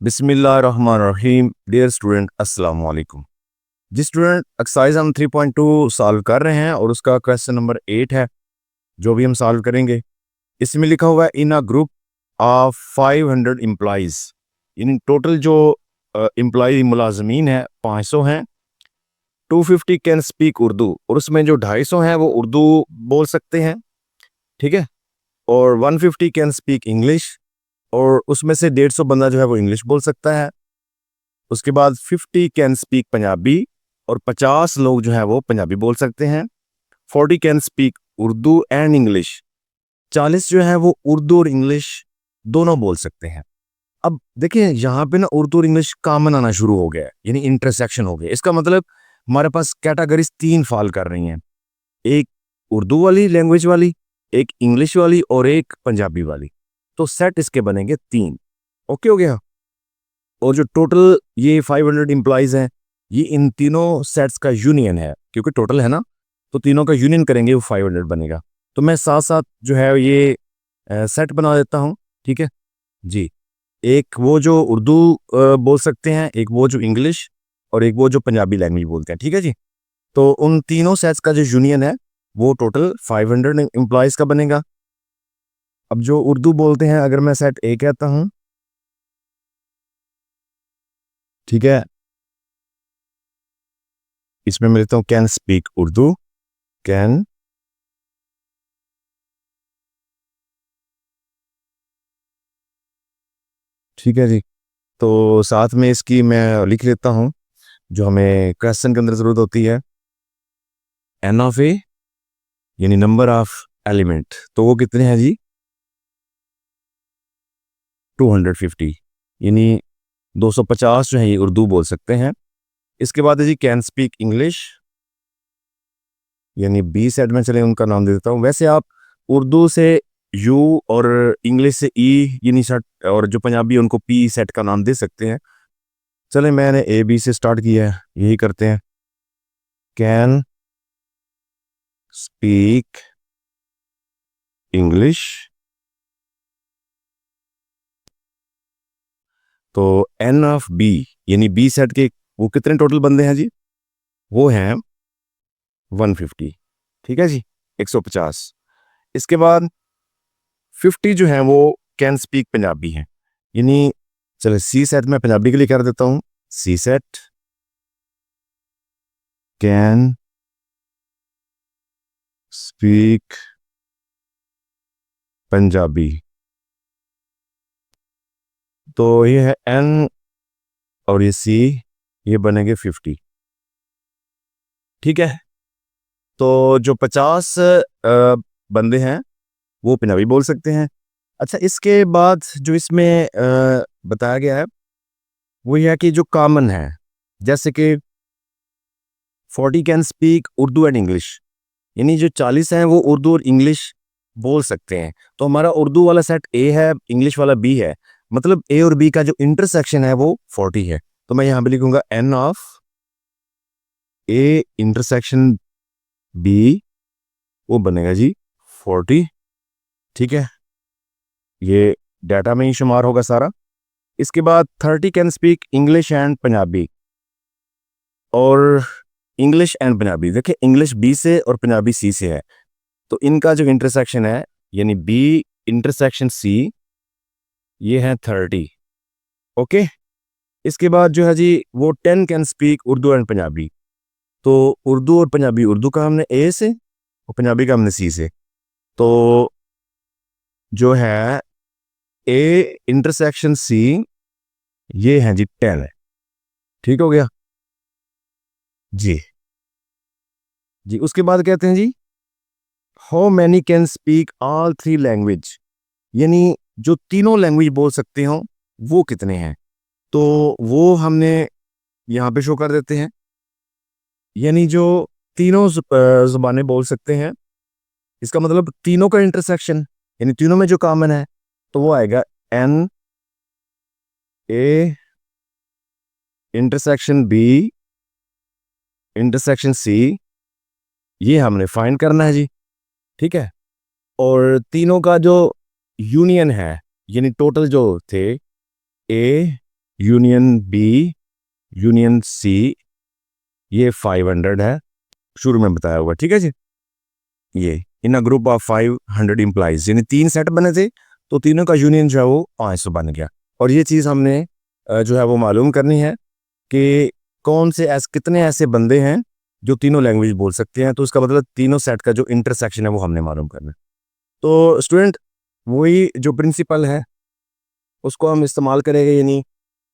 बिस्मिल्लाहिर्रहमानिर्रहीम। Dear student, अस्सलाम वालेकुम। जी स्टूडेंट, एक्सरसाइज हम 3.2 सॉल्व कर रहे हैं और उसका क्वेश्चन नंबर 8 है जो भी हम सॉल्व करेंगे। इसमें लिखा हुआ है इन अ ग्रुप ऑफ 500 एम्प्लॉइज, यानी टोटल जो एम्प्लॉय मुलाजमीन है 500 हैं। 250 कैन स्पीक उर्दू, और उसमें जो 250 हैं वो उर्दू बोल सकते हैं, ठीक है। और 150 कैन स्पीक इंग्लिश, और उसमें से 150 बंदा जो है वो इंग्लिश बोल सकता है। उसके बाद 50 कैन स्पीक पंजाबी, और 50 लोग जो है वो पंजाबी बोल सकते हैं। 40 can speak Urdu and English, 40 जो है वो उर्दू और इंग्लिश दोनों बोल सकते हैं। अब देखिए यहाँ पे ना उर्दू और इंग्लिश कॉमन आना शुरू हो गया है, यानी इंटरसेक्शन हो गया। इसका मतलब हमारे पास कैटेगरीज 3 फॉल कर रही हैं, एक उर्दू वाली लैंग्वेज वाली, एक इंग्लिश वाली और एक पंजाबी वाली। तो सेट इसके बनेंगे 3। ओके हो गया। और जो टोटल ये 500 एम्प्लॉइज हैं, ये इन तीनों सेट्स का यूनियन है, क्योंकि टोटल है ना, तो तीनों का यूनियन करेंगे वो 500 बनेगा। तो मैं साथ साथ जो है ये सेट बना देता हूँ, ठीक है जी। एक वो जो उर्दू बोल सकते हैं, एक वो जो इंग्लिश, और एक वो जो पंजाबी लैंग्वेज बोलते हैं, ठीक है जी। तो उन तीनों सेट्स का जो यूनियन है वो टोटल 500 एम्प्लॉइज का बनेगा। अब जो उर्दू बोलते हैं, अगर मैं सेट ए कहता हूँ, ठीक है, इसमें मैं लेता हूँ कैन स्पीक उर्दू, कैन ठीक है जी। तो साथ में इसकी मैं लिख लेता हूँ जो हमें क्वेश्चन के अंदर जरूरत होती है, एन ऑफ ए, यानी नंबर ऑफ एलिमेंट। तो वो कितने हैं जी? 250, यानी 250 जो है ये उर्दू बोल सकते हैं। इसके बाद है जी कैन स्पीक इंग्लिश, यानी बी सेट में चले उनका नाम दे देता हूँ। वैसे आप उर्दू से यू और इंग्लिश से ई, यानी सेट, और जो पंजाबी है उनको पी सेट का नाम दे सकते हैं। चले मैंने ए बी से स्टार्ट किया है, यही करते हैं। कैन स्पीक इंग्लिश, तो एन ऑफ बी, यानी बी सेट के वो कितने टोटल बंदे हैं जी? वो हैं 150, ठीक है जी, 150। इसके बाद 50 जो है वो कैन स्पीक पंजाबी हैं, यानी चलो सी सेट में पंजाबी के लिए कर देता हूं। सी सेट कैन स्पीक पंजाबी, तो ये है एन और ये सी, ये बनेंगे 50, ठीक है। तो जो 50 बंदे हैं वो पंजाबी बोल सकते हैं। अच्छा, इसके बाद जो इसमें बताया गया है वो यह है कि जो कॉमन है, जैसे कि 40 can speak Urdu and English, यानी जो 40 हैं वो उर्दू और इंग्लिश बोल सकते हैं। तो हमारा उर्दू वाला सेट ए है, इंग्लिश वाला बी है, मतलब ए और बी का जो इंटरसेक्शन है वो 40 है। तो मैं यहां पे लिखूंगा N of A intersection B, वो बनेगा जी 40, ठीक है। ये डाटा में ही शुमार होगा सारा। इसके बाद 30 can speak English and Punjabi, और इंग्लिश एंड पंजाबी, देखिए इंग्लिश बी से और पंजाबी सी से है, तो इनका जो इंटरसेक्शन है, यानी बी इंटरसेक्शन सी, ये है 30। ओके। इसके बाद जो है जी वो 10 can speak Urdu and Punjabi, तो उर्दू और पंजाबी, उर्दू का हमने ए से और पंजाबी का हमने सी से, तो जो है ए इंटरसेक्शन सी, ये है जी 10 है, ठीक हो गया जी। जी उसके बाद कहते हैं जी how many can speak all 3 language, यानी जो तीनों लैंग्वेज बोल सकते हो वो कितने हैं। तो वो हमने यहाँ पे शो कर देते हैं, यानी जो तीनों जुबानें बोल सकते हैं, इसका मतलब तीनों का इंटरसेक्शन, यानी तीनों में जो कॉमन है, तो वो आएगा N A intersection B intersection C, ये हमने फाइंड करना है जी, ठीक है। और तीनों का जो यूनियन है, यानी टोटल जो थे A union B union C, ये 500 है, शुरू में बताया हुआ, ठीक है जी। ये इन अ ग्रुप ऑफ 500 इम्प्लाइज, यानी 3 सेट बने थे, तो तीनों का यूनियन जो है वो 500 बन गया। और ये चीज़ हमने जो है वो मालूम करनी है कि कौन से कितने ऐसे बंदे हैं जो तीनों लैंग्वेज बोल सकते हैं। तो इसका मतलब तीनों सेट का जो इंटरसेक्शन है वो हमने मालूम करना है। तो स्टूडेंट, वही जो प्रिंसिपल है उसको हम इस्तेमाल करेंगे, यानी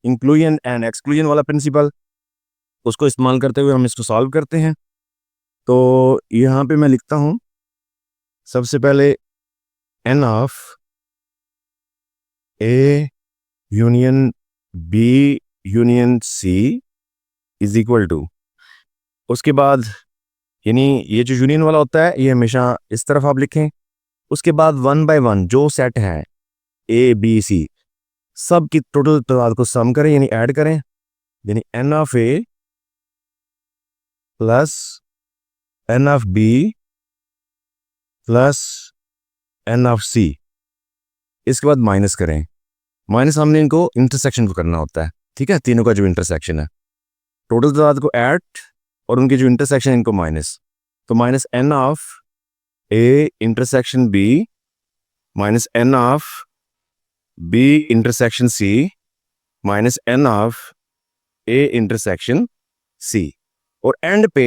इंक्लूजन एंड एक्सक्लूजन वाला प्रिंसिपल, उसको इस्तेमाल करते हुए हम इसको सॉल्व करते हैं। तो यहाँ पे मैं लिखता हूँ सबसे पहले N of A union B union C is equal to, उसके बाद यानी ये जो यूनियन वाला होता है ये हमेशा इस तरफ आप लिखें। उसके बाद 1 बाय 1 जो सेट है ए बी सी, सब की टोटल तादाद को सम करें, यानी ऐड करें, यानी n of A plus n of B plus n of C, इसके बाद माइनस करें। माइनस हमने इनको इंटरसेक्शन को करना होता है, ठीक है, तीनों का जो इंटरसेक्शन है, टोटल तादाद को ऐड और उनके जो इंटरसेक्शन इनको माइनस। तो minus N of A intersection B minus N of B intersection C minus N of A intersection C. और एंड पे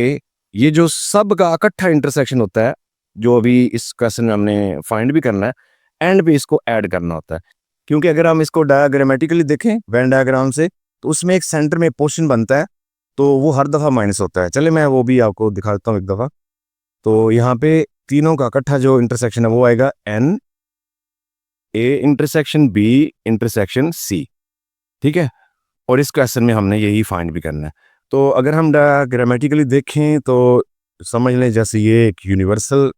ये जो सब का इकट्ठा इंटरसेक्शन होता है, जो अभी इस क्वेश्चन में हमने फाइंड भी करना है, एंड पे इसको ऐड करना होता है। क्योंकि अगर हम इसको डायग्रामेटिकली देखें वेन डायग्राम से, तो उसमें एक सेंटर में पोर्शन बनता है, तो वो हर दफ़ा माइनस होता है। चले मैं वो भी आपको दिखा देता हूँ एक दफ़ा। तो यहाँ पे तीनों का इकट्ठा जो इंटरसेक्शन है वो आएगा N A intersection B intersection C, ठीक है। और इस क्वेश्चन में हमने यही फाइंड भी करना है। तो अगर हम ग्रामेटिकली देखें तो समझ लें जैसे ये एक यूनिवर्सल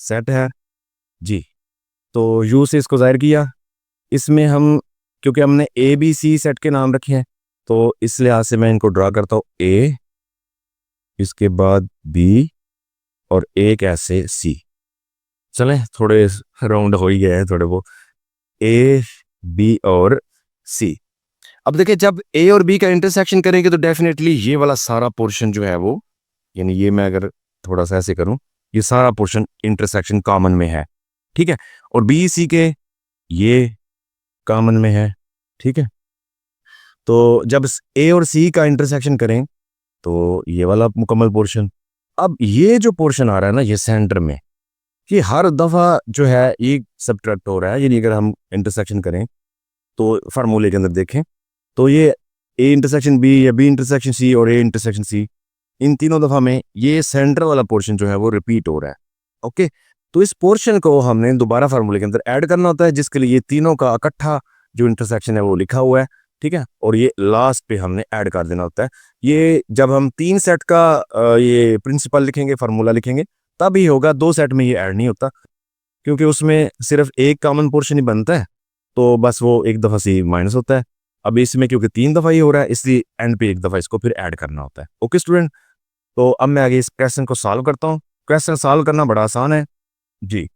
सेट है जी। तो यू से इसको ज़ाहिर किया, इसमें हम क्योंकि हमने ए बी सी सेट के नाम रखे हैं, तो इस लिहाज से मैं इनको ड्रा करता हूँ ए, इसके बाद बी और एक ऐसे सी। चलें थोड़े राउंड हो ही गए हैं थोड़े वो, ए बी और सी। अब देखिए जब ए और बी का इंटरसेक्शन करेंगे तो डेफिनेटली ये वाला सारा पोर्शन जो है वो, यानी ये मैं अगर थोड़ा सा ऐसे करूं, ये सारा पोर्शन इंटरसेक्शन कॉमन में है, ठीक है। और बी सी के ये कॉमन में है, ठीक है। तो जब ए और सी का इंटरसेक्शन करें तो ये वाला मुकम्मल पोर्शन। अब ये जो पोर्शन आ रहा है ना ये सेंटर में, ये हर दफ़ा जो है ये सबट्रैक्ट हो रहा है, यानी अगर हम इंटरसेक्शन करें तो फार्मूले के अंदर देखें तो ये ए इंटरसेक्शन बी या बी इंटरसेक्शन सी और ए इंटरसेक्शन सी, इन तीनों दफ़ा में ये सेंटर वाला पोर्शन जो है वो रिपीट हो रहा है। ओके, तो इस पोर्शन को हमने दोबारा फार्मूले के अंदर ऐड करना होता है, जिसके लिए ये तीनों का इकट्ठा जो इंटरसेक्शन है वो लिखा हुआ है, ठीक है। और ये लास्ट पे हमने ऐड कर देना होता है। ये जब हम 3 सेट का ये प्रिंसिपल लिखेंगे, फार्मूला लिखेंगे, तब ही होगा, 2 सेट में ये ऐड नहीं होता, क्योंकि उसमें सिर्फ एक कॉमन पोर्शन ही बनता है, तो बस वो एक दफ़ा से माइनस होता है। अब इसमें क्योंकि 3 दफ़ा ही हो रहा है, इसलिए एंड पे एक दफ़ा इसको फिर ऐड करना होता है। ओके स्टूडेंट, तो अब मैं आगे इस क्वेश्चन को सॉल्व करता हूँ। क्वेश्चन सॉल्व करना बड़ा आसान है जी।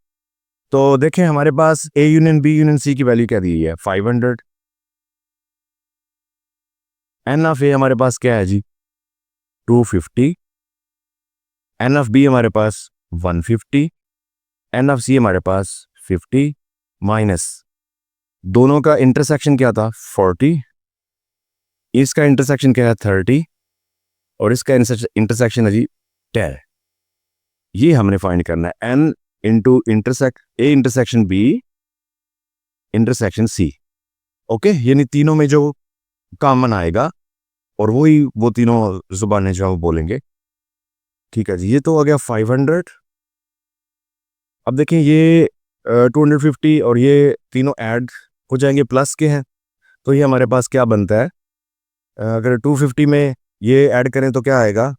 तो देखें हमारे पास A union B union C की वैल्यू क्या दी है 500। एन ऑफ ए हमारे पास क्या है जी 250। एन ऑफ बी हमारे पास 150। एन ऑफ सी हमारे पास 50 माइनस दोनों का इंटरसेक्शन क्या था 40, इसका इंटरसेक्शन क्या है 30 और इसका इंटरसेक्शन है जी 10। ये हमने फाइंड करना है N into intersect A intersection B intersection C. Okay, यानी तीनों में जो कॉमन आएगा और वही वो तीनों जुबानें जो बोलेंगे, ठीक है जी। ये तो हो गया 500। अब देखें ये 250 और ये तीनों ऐड हो जाएंगे, प्लस के हैं, तो ये हमारे पास क्या बनता है, अगर 250 में ये ऐड करें तो क्या आएगा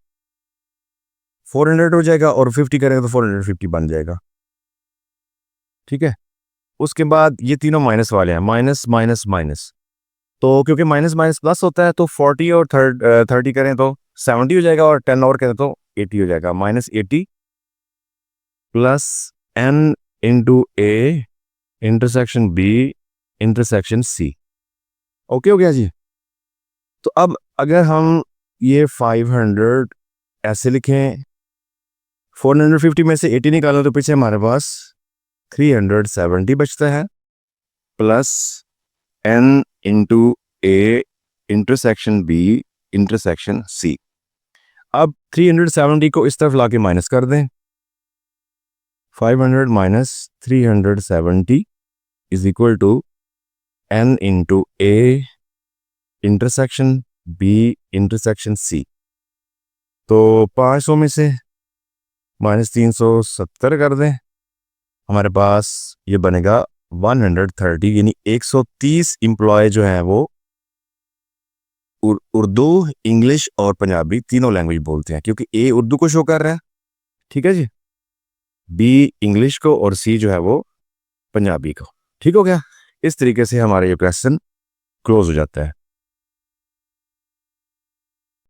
400 हो जाएगा, और 50 करें तो 450 बन जाएगा, ठीक है। उसके बाद ये तीनों माइनस वाले हैं, माइनस माइनस माइनस, तो क्योंकि माइनस माइनस प्लस होता है तो 40 और 30 करें तो 70 हो जाएगा, और 10 और करें तो 80 हो जाएगा। -80 plus N into A intersection B intersection C. Okay हो गया जी। तो अब अगर हम ये 500 ऐसे लिखें, 450 में से 80 निकालें तो पीछे हमारे पास 370 बचता है, plus n into A intersection B intersection C. अब 370 को इस तरफ लाके माइनस कर दें, 500 minus 370 is equal to n into A intersection B intersection C. तो 500 में से माइनस 370 कर दें, हमारे पास ये बनेगा 130, यानी 130 एम्प्लॉय जो हैं वो उर्दू, इंग्लिश और पंजाबी तीनों लैंग्वेज बोलते हैं, क्योंकि ए उर्दू को शो कर रहा है, ठीक है जी, बी इंग्लिश को और सी जो है वो पंजाबी को। ठीक हो गया। इस तरीके से हमारा ये क्वेश्चन क्लोज हो जाता है।